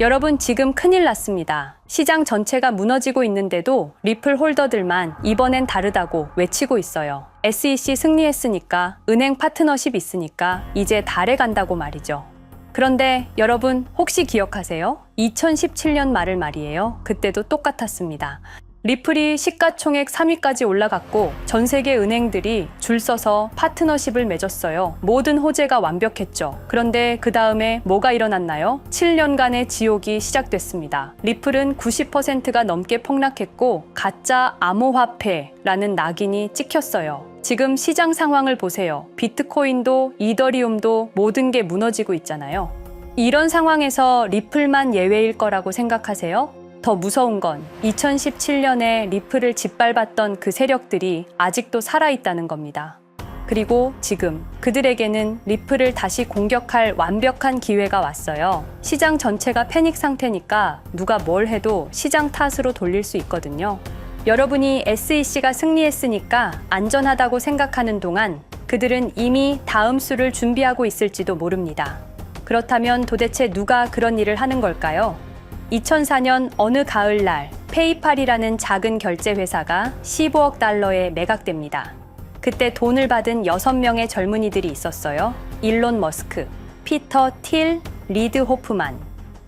여러분, 지금 큰일 났습니다. 시장 전체가 무너지고 있는데도 리플 홀더들만 이번엔 다르다고 외치고 있어요. SEC 승리했으니까, 은행 파트너십 있으니까 이제 달에 간다고 말이죠. 그런데 여러분, 혹시 기억하세요? 2017년 말을 말이에요. 그때도 똑같았습니다. 리플이 시가총액 3위까지 올라갔고 전 세계 은행들이 줄 서서 파트너십을 맺었어요. 모든 호재가 완벽했죠. 그런데 그 다음에 뭐가 일어났나요? 7년간의 지옥이 시작됐습니다. 리플은 90%가 넘게 폭락했고 가짜 암호화폐라는 낙인이 찍혔어요. 지금 시장 상황을 보세요. 비트코인도 이더리움도 모든 게 무너지고 있잖아요. 이런 상황에서 리플만 예외일 거라고 생각하세요? 더 무서운 건 2017년에 리플을 짓밟았던 그 세력들이 아직도 살아있다는 겁니다. 그리고 지금 그들에게는 리플을 다시 공격할 완벽한 기회가 왔어요. 시장 전체가 패닉 상태니까 누가 뭘 해도 시장 탓으로 돌릴 수 있거든요. 여러분이 SEC가 승리했으니까 안전하다고 생각하는 동안 그들은 이미 다음 수를 준비하고 있을지도 모릅니다. 그렇다면 도대체 누가 그런 일을 하는 걸까요? 2004년 어느 가을날 페이팔이라는 작은 결제 회사가 15억 달러에 매각됩니다. 그때 돈을 받은 6명의 젊은이들이 있었어요. 일론 머스크, 피터 틸, 리드 호프만.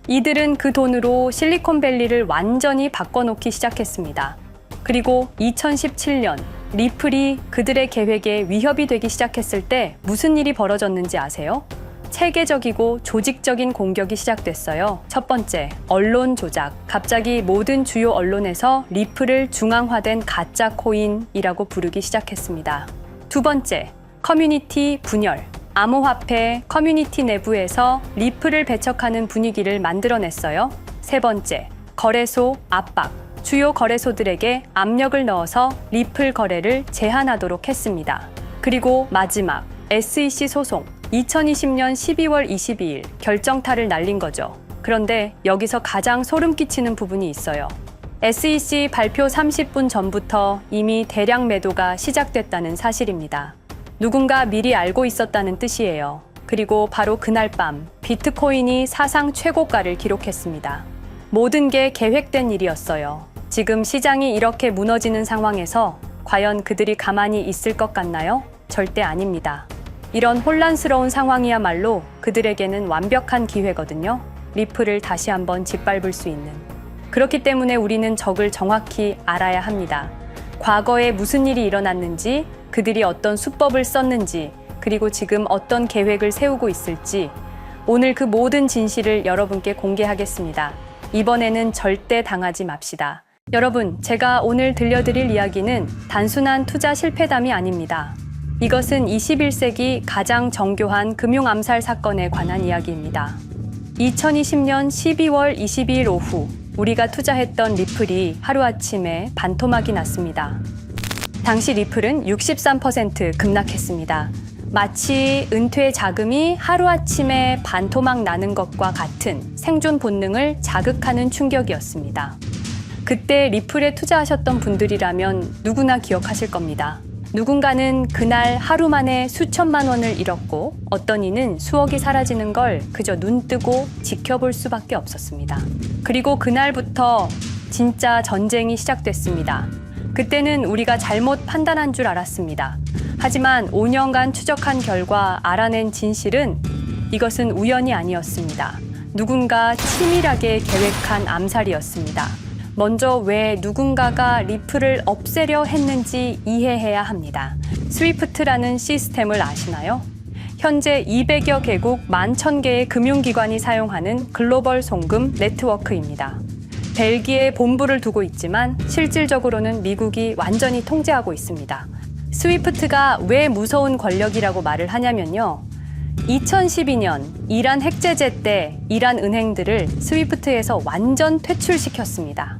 이들은 그 돈으로 실리콘밸리를 완전히 바꿔놓기 시작했습니다. 그리고 2017년 리플이 그들의 계획에 위협이 되기 시작했을 때 무슨 일이 벌어졌는지 아세요? 체계적이고 조직적인 공격이 시작됐어요. 첫 번째, 언론 조작. 갑자기 모든 주요 언론에서 리플을 중앙화된 가짜 코인이라고 부르기 시작했습니다. 두 번째, 커뮤니티 분열. 암호화폐 커뮤니티 내부에서 리플을 배척하는 분위기를 만들어냈어요. 세 번째, 거래소 압박. 주요 거래소들에게 압력을 넣어서 리플 거래를 제한하도록 했습니다. 그리고 마지막, SEC 소송. 2020년 12월 22일 결정타를 날린 거죠. 그런데 여기서 가장 소름 끼치는 부분이 있어요. SEC 발표 30분 전부터 이미 대량 매도가 시작됐다는 사실입니다. 누군가 미리 알고 있었다는 뜻이에요. 그리고 바로 그날 밤 비트코인이 사상 최고가를 기록했습니다. 모든 게 계획된 일이었어요. 지금 시장이 이렇게 무너지는 상황에서 과연 그들이 가만히 있을 것 같나요? 절대 아닙니다. 이런 혼란스러운 상황이야말로 그들에게는 완벽한 기회거든요. 리플을 다시 한번 짓밟을 수 있는. 그렇기 때문에 우리는 적을 정확히 알아야 합니다. 과거에 무슨 일이 일어났는지, 그들이 어떤 수법을 썼는지, 그리고 지금 어떤 계획을 세우고 있을지, 오늘 그 모든 진실을 여러분께 공개하겠습니다. 이번에는 절대 당하지 맙시다. 여러분, 제가 오늘 들려드릴 이야기는 단순한 투자 실패담이 아닙니다. 이것은 21세기 가장 정교한 금융 암살 사건에 관한 이야기입니다. 2020년 12월 22일 오후 우리가 투자했던 리플이 하루아침에 반토막이 났습니다. 당시 리플은 63% 급락했습니다. 마치 은퇴 자금이 하루아침에 반토막 나는 것과 같은 생존 본능을 자극하는 충격이었습니다. 그때 리플에 투자하셨던 분들이라면 누구나 기억하실 겁니다. 누군가는 그날 하루 만에 수천만 원을 잃었고 어떤 이는 수억이 사라지는 걸 그저 눈 뜨고 지켜볼 수밖에 없었습니다. 그리고 그날부터 진짜 전쟁이 시작됐습니다. 그때는 우리가 잘못 판단한 줄 알았습니다. 하지만 5년간 추적한 결과 알아낸 진실은 이것은 우연이 아니었습니다. 누군가 치밀하게 계획한 암살이었습니다. 먼저 왜 누군가가 리플을 없애려 했는지 이해해야 합니다. 스위프트라는 시스템을 아시나요? 현재 200여 개국 11,000개의 금융기관이 사용하는 글로벌 송금 네트워크입니다. 벨기에에 본부를 두고 있지만 실질적으로는 미국이 완전히 통제하고 있습니다. 스위프트가 왜 무서운 권력이라고 말을 하냐면요. 2012년 이란 핵제재 때 이란 은행들을 스위프트에서 완전 퇴출시켰습니다.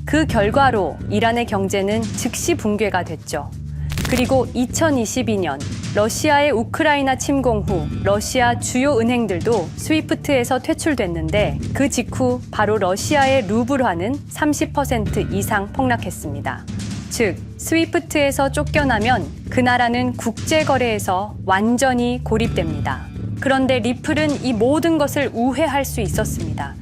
그 결과로 이란의 경제는 즉시 붕괴가 됐죠. 그리고 2022년 러시아의 우크라이나 침공 후 러시아 주요 은행들도 스위프트에서 퇴출됐는데 그 직후 바로 러시아의 루블화는 30% 이상 폭락했습니다. 즉, 스위프트에서 쫓겨나면 그 나라는 국제거래에서 완전히 고립됩니다. 그런데 리플은 이 모든 것을 우회할 수 있었습니다.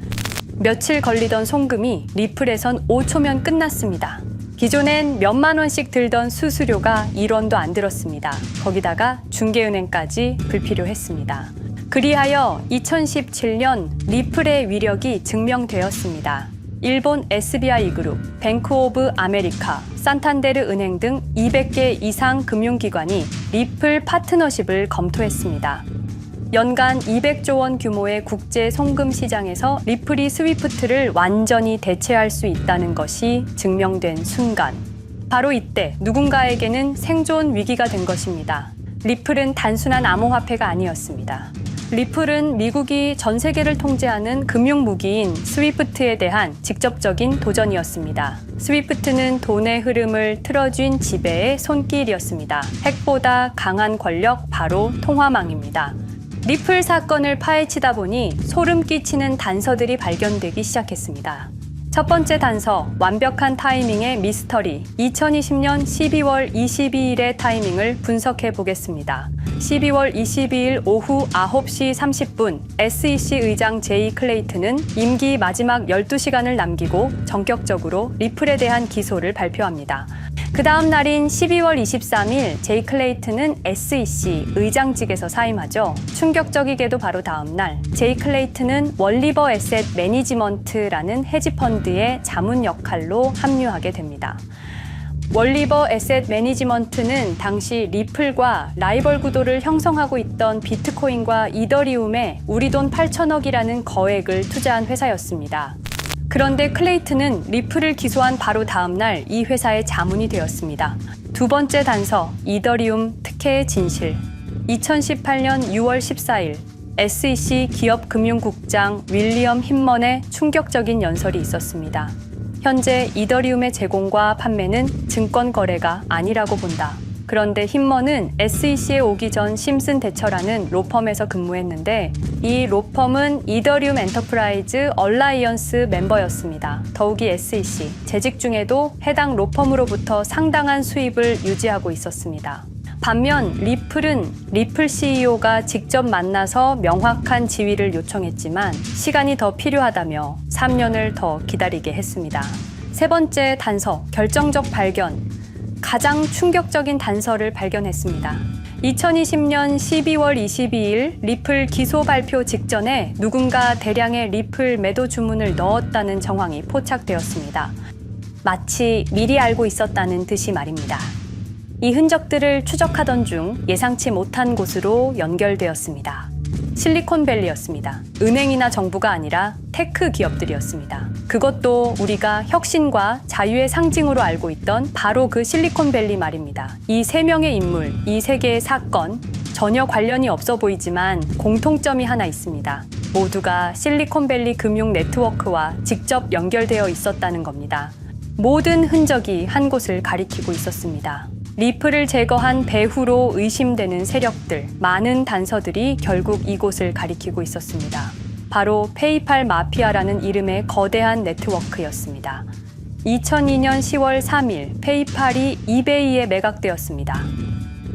며칠 걸리던 송금이 리플에선 5초면 끝났습니다. 기존엔 몇만 원씩 들던 수수료가 1원도 안 들었습니다. 거기다가 중개은행까지 불필요했습니다. 그리하여 2017년 리플의 위력이 증명되었습니다. 일본 SBI 그룹, 뱅크 오브 아메리카, 산탄데르 은행 등 200개 이상 금융기관이 리플 파트너십을 검토했습니다. 연간 200조 원 규모의 국제 송금 시장에서 리플이 스위프트를 완전히 대체할 수 있다는 것이 증명된 순간, 바로 이때 누군가에게는 생존 위기가 된 것입니다. 리플은 단순한 암호화폐가 아니었습니다. 리플은 미국이 전 세계를 통제하는 금융무기인 스위프트에 대한 직접적인 도전이었습니다. 스위프트는 돈의 흐름을 틀어쥔 지배의 손길이었습니다. 핵보다 강한 권력, 바로 통화망입니다. 리플 사건을 파헤치다 보니 소름 끼치는 단서들이 발견되기 시작했습니다. 첫 번째 단서, 완벽한 타이밍의 미스터리. 2020년 12월 22일의 타이밍을 분석해 보겠습니다. 12월 22일 오후 9시 30분, SEC 의장 제이 클레이튼은 임기 마지막 12시간을 남기고 전격적으로 리플에 대한 기소를 발표합니다. 그 다음 날인 12월 23일, 제이 클레이튼은 SEC 의장직에서 사임하죠. 충격적이게도 바로 다음 날, 제이 클레이튼은 월리버 에셋 매니지먼트라는 헤지펀드의 자문 역할로 합류하게 됩니다. 월리버 에셋 매니지먼트는 당시 리플과 라이벌 구도를 형성하고 있던 비트코인과 이더리움에 우리 돈 8천억이라는 거액을 투자한 회사였습니다. 그런데 클레이튼은 리플을 기소한 바로 다음 날 이 회사의 자문이 되었습니다. 두 번째 단서, 이더리움 특혜의 진실. 2018년 6월 14일, SEC 기업금융국장 윌리엄 힌먼의 충격적인 연설이 있었습니다. 현재 이더리움의 제공과 판매는 증권 거래가 아니라고 본다. 그런데 힌먼은 SEC에 오기 전 심슨 대처라는 로펌에서 근무했는데 이 로펌은 이더리움 엔터프라이즈 얼라이언스 멤버였습니다. 더욱이 SEC, 재직 중에도 해당 로펌으로부터 상당한 수입을 유지하고 있었습니다. 반면 리플은 리플 CEO가 직접 만나서 명확한 지위를 요청했지만 시간이 더 필요하다며 3년을 더 기다리게 했습니다. 세 번째 단서, 결정적 발견. 가장 충격적인 단서를 발견했습니다. 2020년 12월 22일 리플 기소 발표 직전에 누군가 대량의 리플 매도 주문을 넣었다는 정황이 포착되었습니다. 마치 미리 알고 있었다는 듯이 말입니다. 이 흔적들을 추적하던 중 예상치 못한 곳으로 연결되었습니다. 실리콘밸리였습니다. 은행이나 정부가 아니라 테크 기업들이었습니다. 그것도 우리가 혁신과 자유의 상징으로 알고 있던 바로 그 실리콘밸리 말입니다. 이 세 명의 인물, 이 세 개의 사건, 전혀 관련이 없어 보이지만 공통점이 하나 있습니다. 모두가 실리콘밸리 금융 네트워크와 직접 연결되어 있었다는 겁니다. 모든 흔적이 한 곳을 가리키고 있었습니다. 리플을 제거한 배후로 의심되는 세력들, 많은 단서들이 결국 이곳을 가리키고 있었습니다. 바로 페이팔 마피아라는 이름의 거대한 네트워크였습니다. 2002년 10월 3일 페이팔이 이베이에 매각되었습니다.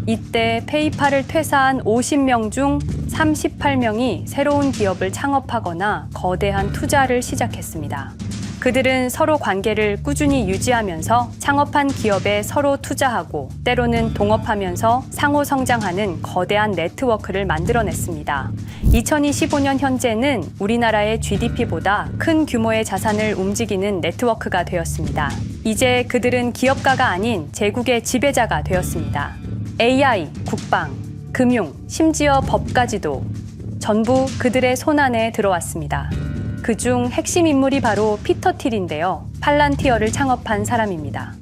이때 페이팔을 퇴사한 50명 중 38명이 새로운 기업을 창업하거나 거대한 투자를 시작했습니다. 그들은 서로 관계를 꾸준히 유지하면서 창업한 기업에 서로 투자하고 때로는 동업하면서 상호 성장하는 거대한 네트워크를 만들어냈습니다. 2025년 현재는 우리나라의 GDP보다 큰 규모의 자산을 움직이는 네트워크가 되었습니다. 이제 그들은 기업가가 아닌 제국의 지배자가 되었습니다. AI, 국방, 금융, 심지어 법까지도 전부 그들의 손안에 들어왔습니다. 그중 핵심 인물이 바로 피터 틸인데요. 팔란티어를 창업한 사람입니다.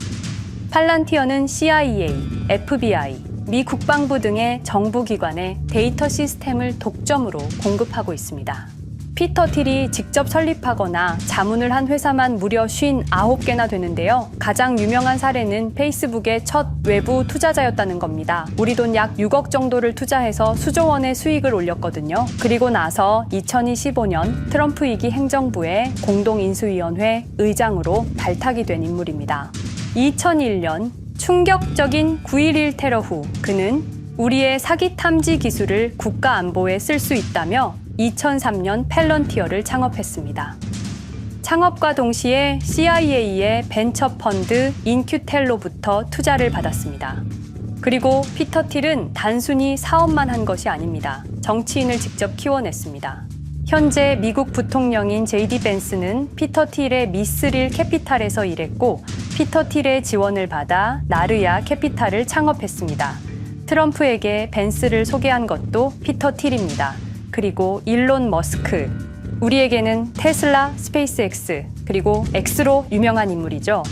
팔란티어는 CIA, FBI, 미 국방부 등의 정부기관에 데이터 시스템을 독점으로 공급하고 있습니다. 피터 틸이 직접 설립하거나 자문을 한 회사만 무려 59개나 되는데요. 가장 유명한 사례는 페이스북의 첫 외부 투자자였다는 겁니다. 우리 돈 약 6억 정도를 투자해서 수조 원의 수익을 올렸거든요. 그리고 나서 2025년 트럼프 2기 행정부의 공동인수위원회 의장으로 발탁이 된 인물입니다. 2001년 충격적인 9.11 테러 후 그는 우리의 사기 탐지 기술을 국가 안보에 쓸 수 있다며 2003년 펠런티어를 창업했습니다. 창업과 동시에 CIA의 벤처 펀드 인큐텔로부터 투자를 받았습니다. 그리고 피터 틸은 단순히 사업만 한 것이 아닙니다. 정치인을 직접 키워냈습니다. 현재 미국 부통령인 JD 벤스는 피터 틸의 미스릴 캐피탈에서 일했고 피터 틸의 지원을 받아 나르야 캐피탈을 창업했습니다. 트럼프에게 벤스를 소개한 것도 피터 틸입니다. 그리고 일론 머스크, 우리에게는 테슬라, 스페이스X, 그리고 X로 유명한 인물이죠.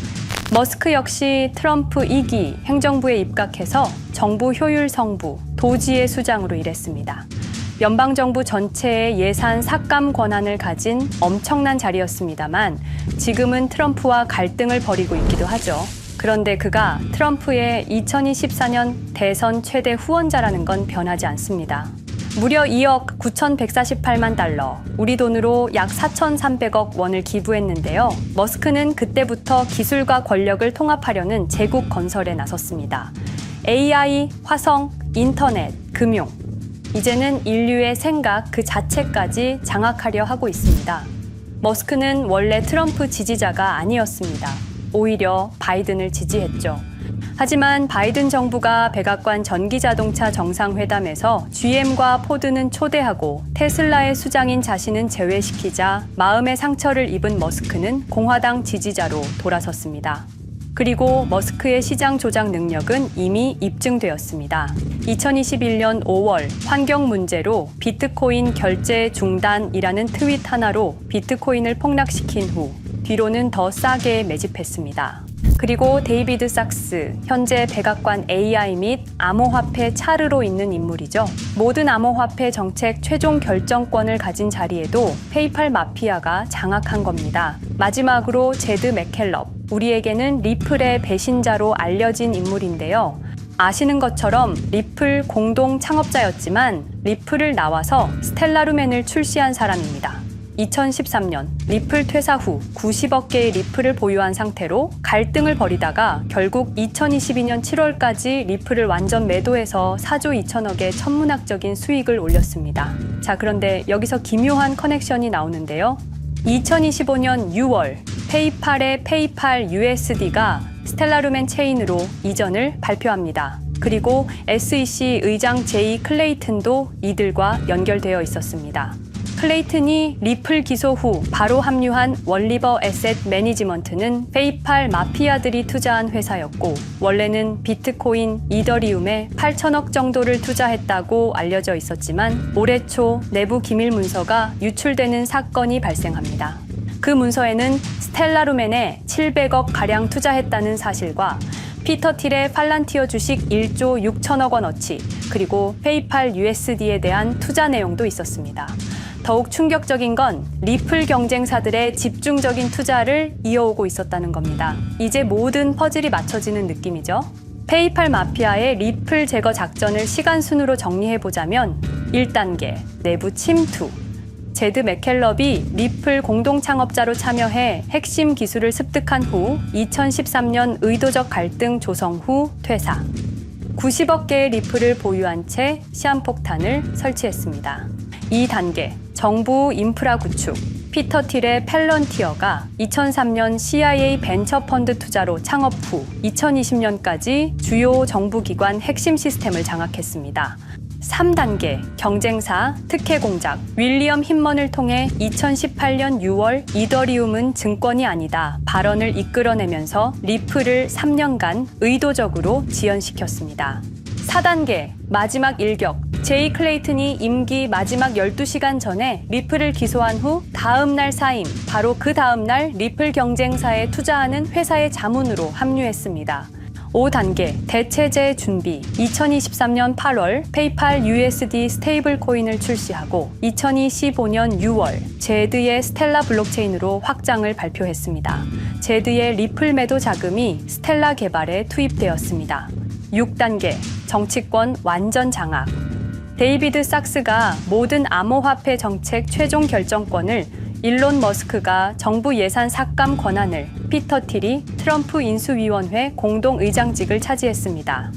머스크 역시 트럼프 2기 행정부에 입각해서 정부 효율 성부, 도지의 수장으로 일했습니다. 연방정부 전체의 예산 삭감 권한을 가진 엄청난 자리였습니다만 지금은 트럼프와 갈등을 벌이고 있기도 하죠. 그런데 그가 트럼프의 2024년 대선 최대 후원자라는 건 변하지 않습니다. 무려 2억 9,148만 달러, 우리 돈으로 약 4,300억 원을 기부했는데요. 머스크는 그때부터 기술과 권력을 통합하려는 제국 건설에 나섰습니다. AI, 화성, 인터넷, 금융, 이제는 인류의 생각 그 자체까지 장악하려 하고 있습니다. 머스크는 원래 트럼프 지지자가 아니었습니다. 오히려 바이든을 지지했죠. 하지만 바이든 정부가 백악관 전기자동차 정상회담에서 GM과 포드는 초대하고 테슬라의 수장인 자신은 제외시키자 마음의 상처를 입은 머스크는 공화당 지지자로 돌아섰습니다. 그리고 머스크의 시장 조작 능력은 이미 입증되었습니다. 2021년 5월 환경 문제로 비트코인 결제 중단이라는 트윗 하나로 비트코인을 폭락시킨 후 뒤로는 더 싸게 매집했습니다. 그리고 데이비드 sak스, 현재 백악관 AI 및 암호화폐 차르로 있는 인물이죠. 모든 암호화폐 정책 최종 결정권을 가진 자리에도 페이팔 마피아가 장악한 겁니다. 마지막으로 제드 맥켈럽, 우리에게는 리플의 배신자로 알려진 인물인데요. 아시는 것처럼 리플 공동 창업자였지만 리플을 나와서 스텔라루멘을 출시한 사람입니다. 2013년 리플 퇴사 후 90억 개의 리플을 보유한 상태로 갈등을 벌이다가 결국 2022년 7월까지 리플을 완전 매도해서 4조 2천억의 천문학적인 수익을 올렸습니다. 자, 그런데 여기서 기묘한 커넥션이 나오는데요. 2025년 6월 페이팔의 페이팔 USD가 스텔라루멘 체인으로 이전을 발표합니다. 그리고 SEC 의장 제이 클레이튼도 이들과 연결되어 있었습니다. 클레이튼이 리플 기소 후 바로 합류한 월리버 에셋 매니지먼트는 페이팔 마피아들이 투자한 회사였고 원래는 비트코인, 이더리움에 8천억 정도를 투자했다고 알려져 있었지만 올해 초 내부 기밀 문서가 유출되는 사건이 발생합니다. 그 문서에는 스텔라루멘에 700억 가량 투자했다는 사실과 피터 틸의 팔란티어 주식 1조 6천억 원어치, 그리고 페이팔 USD에 대한 투자 내용도 있었습니다. 더욱 충격적인 건 리플 경쟁사들의 집중적인 투자를 이어오고 있었다는 겁니다. 이제 모든 퍼즐이 맞춰지는 느낌이죠. 페이팔 마피아의 리플 제거 작전을 시간 순으로 정리해보자면 1단계, 내부 침투. 제드 맥켈럽이 리플 공동 창업자로 참여해 핵심 기술을 습득한 후 2013년 의도적 갈등 조성 후 퇴사. 90억 개의 리플을 보유한 채 시한폭탄을 설치했습니다. 2단계, 정부 인프라 구축. 피터 틸의 팰런티어가 2003년 CIA 벤처 펀드 투자로 창업 후 2020년까지 주요 정부기관 핵심 시스템을 장악했습니다. 3단계, 경쟁사 특혜 공작. 윌리엄 힌먼을 통해 2018년 6월 이더리움은 증권이 아니다 발언을 이끌어내면서 리플을 3년간 의도적으로 지연시켰습니다. 4단계, 마지막 일격. 제이 클레이튼이 임기 마지막 12시간 전에 리플을 기소한 후 다음 날 사임, 바로 그 다음 날 리플 경쟁사에 투자하는 회사의 자문으로 합류했습니다. 5단계, 대체제 준비. 2023년 8월 페이팔 USD 스테이블 코인을 출시하고 2025년 6월 제드의 스텔라 블록체인으로 확장을 발표했습니다. 제드의 리플 매도 자금이 스텔라 개발에 투입되었습니다. 6단계, 정치권 완전 장악. 데이비드 sak스가 모든 암호화폐 정책 최종 결정권을, 일론 머스크가 정부 예산 삭감 권한을, 피터 틸이 트럼프 인수위원회 공동의장직을 차지했습니다.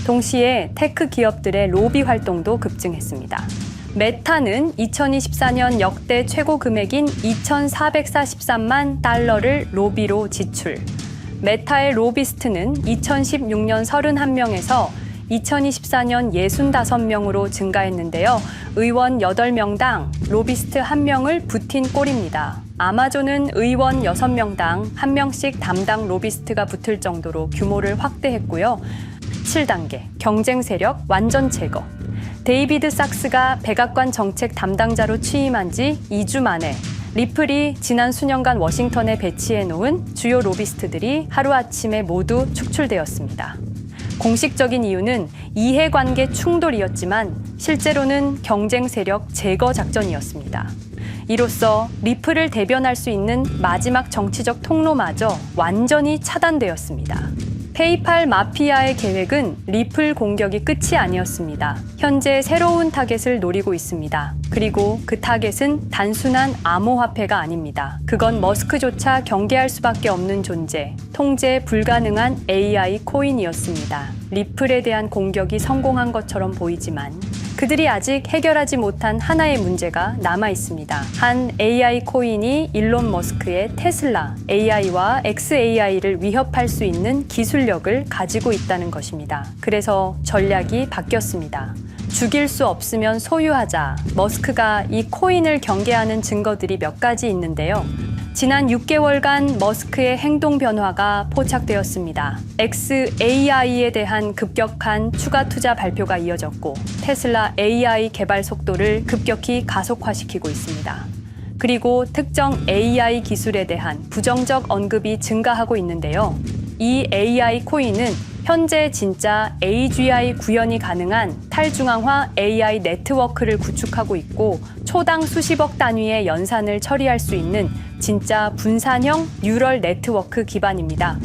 동시에 테크 기업들의 로비 활동도 급증했습니다. 메타는 2024년 역대 최고 금액인 2,443만 달러를 로비로 지출. 메타의 로비스트는 2016년 31명에서 2024년 65명으로 증가했는데요. 의원 8명당 로비스트 1명을 붙인 꼴입니다. 아마존은 의원 6명당 1명씩 담당 로비스트가 붙을 정도로 규모를 확대했고요. 7단계 경쟁 세력 완전 제거. 데이비드 sak스가 백악관 정책 담당자로 취임한 지 2주 만에 리플이 지난 수년간 워싱턴에 배치해 놓은 주요 로비스트들이 하루아침에 모두 축출되었습니다. 공식적인 이유는 이해관계 충돌이었지만 실제로는 경쟁 세력 제거 작전이었습니다. 이로써 리플을 대변할 수 있는 마지막 정치적 통로마저 완전히 차단되었습니다. 페이팔 마피아의 계획은 리플 공격이 끝이 아니었습니다. 현재 새로운 타겟을 노리고 있습니다. 그리고 그 타겟은 단순한 암호화폐가 아닙니다. 그건 머스크조차 경계할 수밖에 없는 존재, 통제 불가능한 AI 코인이었습니다. 리플에 대한 공격이 성공한 것처럼 보이지만 그들이 아직 해결하지 못한 하나의 문제가 남아 있습니다. 한 AI 코인이 일론 머스크의 테슬라 AI와 XAI를 위협할 수 있는 기술력을 가지고 있다는 것입니다. 그래서 전략이 바뀌었습니다. 죽일 수 없으면 소유하자. 머스크가 이 코인을 경계하는 증거들이 몇 가지 있는데요. 지난 6개월간 머스크의 행동 변화가 포착되었습니다. XAI에 대한 급격한 추가 투자 발표가 이어졌고 테슬라 AI 개발 속도를 급격히 가속화시키고 있습니다. 그리고 특정 AI 기술에 대한 부정적 언급이 증가하고 있는데요. 이 AI 코인은 현재 진짜 AGI 구현이 가능한 탈중앙화 AI 네트워크를 구축하고 있고 초당 수십억 단위의 연산을 처리할 수 있는 진짜 분산형 뉴럴 네트워크 기반입니다.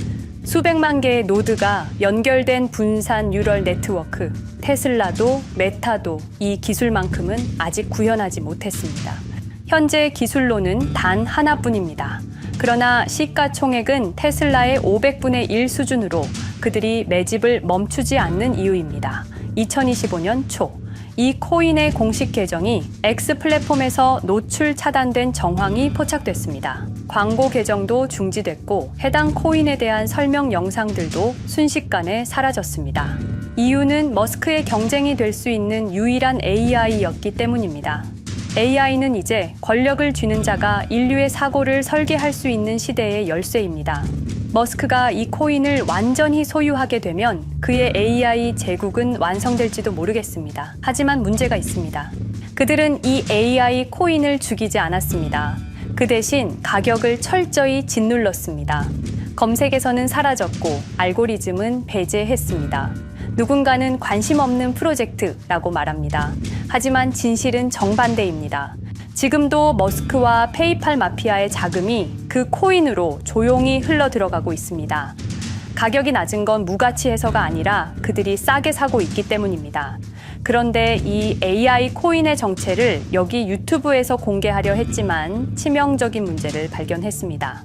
수백만 개의 노드가 연결된 분산 뉴럴 네트워크, 테슬라도 메타도 이 기술만큼은 아직 구현하지 못했습니다. 현재 기술로는 단 하나뿐입니다. 그러나 시가총액은 테슬라의 500분의 1 수준으로 그들이 매집을 멈추지 않는 이유입니다. 2025년 초, 이 코인의 공식 계정이 X 플랫폼에서 노출 차단된 정황이 포착됐습니다. 광고 계정도 중지됐고 해당 코인에 대한 설명 영상들도 순식간에 사라졌습니다. 이유는 머스크의 경쟁이 될 수 있는 유일한 AI였기 때문입니다. AI는 이제 권력을 쥐는 자가 인류의 사고를 설계할 수 있는 시대의 열쇠입니다. 머스크가 이 코인을 완전히 소유하게 되면 그의 AI 제국은 완성될지도 모르겠습니다. 하지만 문제가 있습니다. 그들은 이 AI 코인을 죽이지 않았습니다. 그 대신 가격을 철저히 짓눌렀습니다. 검색에서는 사라졌고 알고리즘은 배제했습니다. 누군가는 관심 없는 프로젝트라고 말합니다. 하지만 진실은 정반대입니다. 지금도 머스크와 페이팔 마피아의 자금이 그 코인으로 조용히 흘러들어가고 있습니다. 가격이 낮은 건 무가치해서가 아니라 그들이 싸게 사고 있기 때문입니다. 그런데 이 AI 코인의 정체를 여기 유튜브에서 공개하려 했지만 치명적인 문제를 발견했습니다.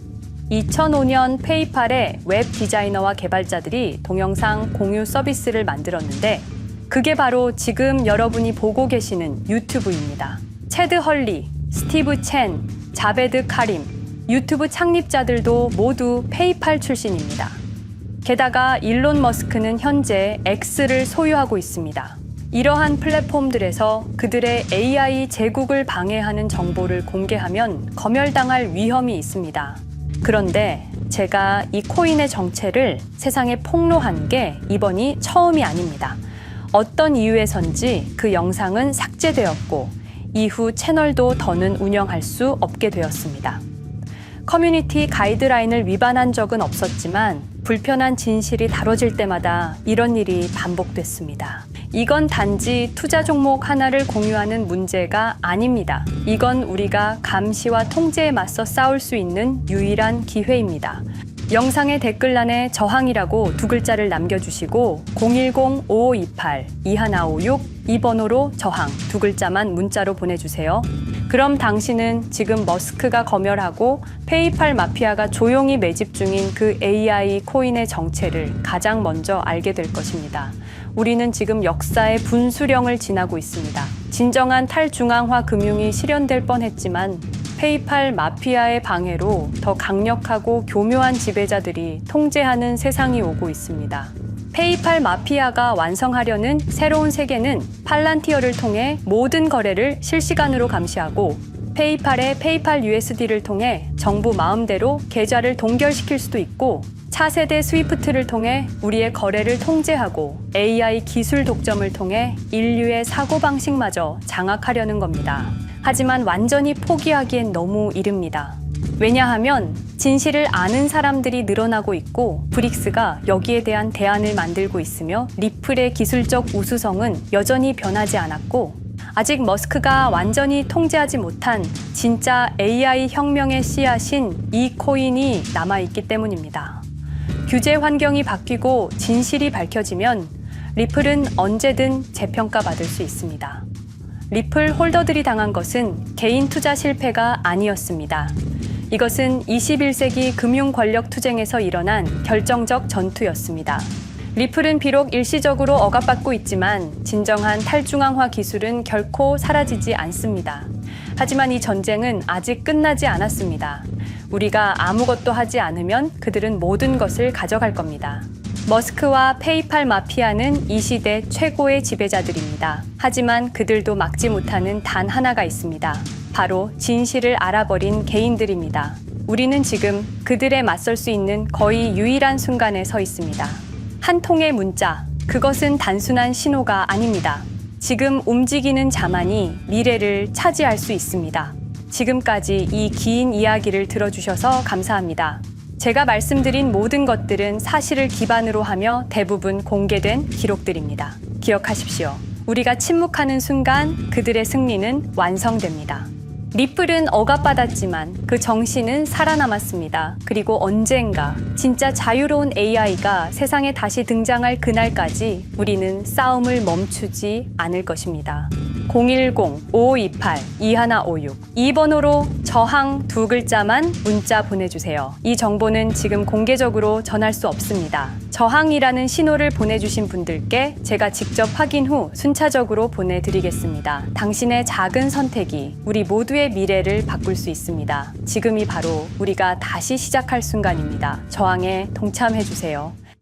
2005년 페이팔의 웹 디자이너와 개발자들이 동영상 공유 서비스를 만들었는데 그게 바로 지금 여러분이 보고 계시는 유튜브입니다. 체드 헐리, 스티브 첸, 자베드 카림, 유튜브 창립자들도 모두 페이팔 출신입니다. 게다가 일론 머스크는 현재 X를 소유하고 있습니다. 이러한 플랫폼들에서 그들의 AI 제국을 방해하는 정보를 공개하면 검열당할 위험이 있습니다. 그런데 제가 이 코인의 정체를 세상에 폭로한 게 이번이 처음이 아닙니다. 어떤 이유에선지 그 영상은 삭제되었고 이후 채널도 더는 운영할 수 없게 되었습니다. 커뮤니티 가이드라인을 위반한 적은 없었지만 불편한 진실이 다뤄질 때마다 이런 일이 반복됐습니다. 이건 단지 투자 종목 하나를 공유하는 문제가 아닙니다. 이건 우리가 감시와 통제에 맞서 싸울 수 있는 유일한 기회입니다. 영상의 댓글란에 저항이라고 두 글자를 남겨주시고 010-5528-2156 이 번호로 저항 두 글자만 문자로 보내주세요. 그럼 당신은 지금 머스크가 검열하고 페이팔 마피아가 조용히 매집 중인 그 AI 코인의 정체를 가장 먼저 알게 될 것입니다. 우리는 지금 역사의 분수령을 지나고 있습니다. 진정한 탈중앙화 금융이 실현될 뻔했지만 페이팔 마피아의 방해로 더 강력하고 교묘한 지배자들이 통제하는 세상이 오고 있습니다. 페이팔 마피아가 완성하려는 새로운 세계는 팔란티어를 통해 모든 거래를 실시간으로 감시하고 페이팔의 페이팔 USD를 통해 정부 마음대로 계좌를 동결시킬 수도 있고 차세대 스위프트를 통해 우리의 거래를 통제하고 AI 기술 독점을 통해 인류의 사고방식마저 장악하려는 겁니다. 하지만 완전히 포기하기엔 너무 이릅니다. 왜냐하면 진실을 아는 사람들이 늘어나고 있고 브릭스가 여기에 대한 대안을 만들고 있으며 리플의 기술적 우수성은 여전히 변하지 않았고 아직 머스크가 완전히 통제하지 못한 진짜 AI 혁명의 씨앗인 이 코인이 남아있기 때문입니다. 규제 환경이 바뀌고 진실이 밝혀지면 리플은 언제든 재평가받을 수 있습니다. 리플 홀더들이 당한 것은 개인 투자 실패가 아니었습니다. 이것은 21세기 금융 권력 투쟁에서 일어난 결정적 전투였습니다. 리플은 비록 일시적으로 억압받고 있지만 진정한 탈중앙화 기술은 결코 사라지지 않습니다. 하지만 이 전쟁은 아직 끝나지 않았습니다. 우리가 아무것도 하지 않으면 그들은 모든 것을 가져갈 겁니다. 머스크와 페이팔 마피아는 이 시대 최고의 지배자들입니다. 하지만 그들도 막지 못하는 단 하나가 있습니다. 바로 진실을 알아버린 개인들입니다. 우리는 지금 그들에 맞설 수 있는 거의 유일한 순간에 서 있습니다. 한 통의 문자, 그것은 단순한 신호가 아닙니다. 지금 움직이는 자만이 미래를 차지할 수 있습니다. 지금까지 이 긴 이야기를 들어주셔서 감사합니다. 제가 말씀드린 모든 것들은 사실을 기반으로 하며 대부분 공개된 기록들입니다. 기억하십시오. 우리가 침묵하는 순간 그들의 승리는 완성됩니다. 리플은 억압받았지만 그 정신은 살아남았습니다. 그리고 언젠가 진짜 자유로운 AI가 세상에 다시 등장할 그날까지 우리는 싸움을 멈추지 않을 것입니다. 010-5528-2156 이 번호로 저항 두 글자만 문자 보내주세요. 이 정보는 지금 공개적으로 전할 수 없습니다. 저항이라는 신호를 보내주신 분들께 제가 직접 확인 후 순차적으로 보내드리겠습니다. 당신의 작은 선택이 우리 모두의 미래를 바꿀 수 있습니다. 지금이 바로 우리가 다시 시작할 순간입니다. 저항에 동참해주세요.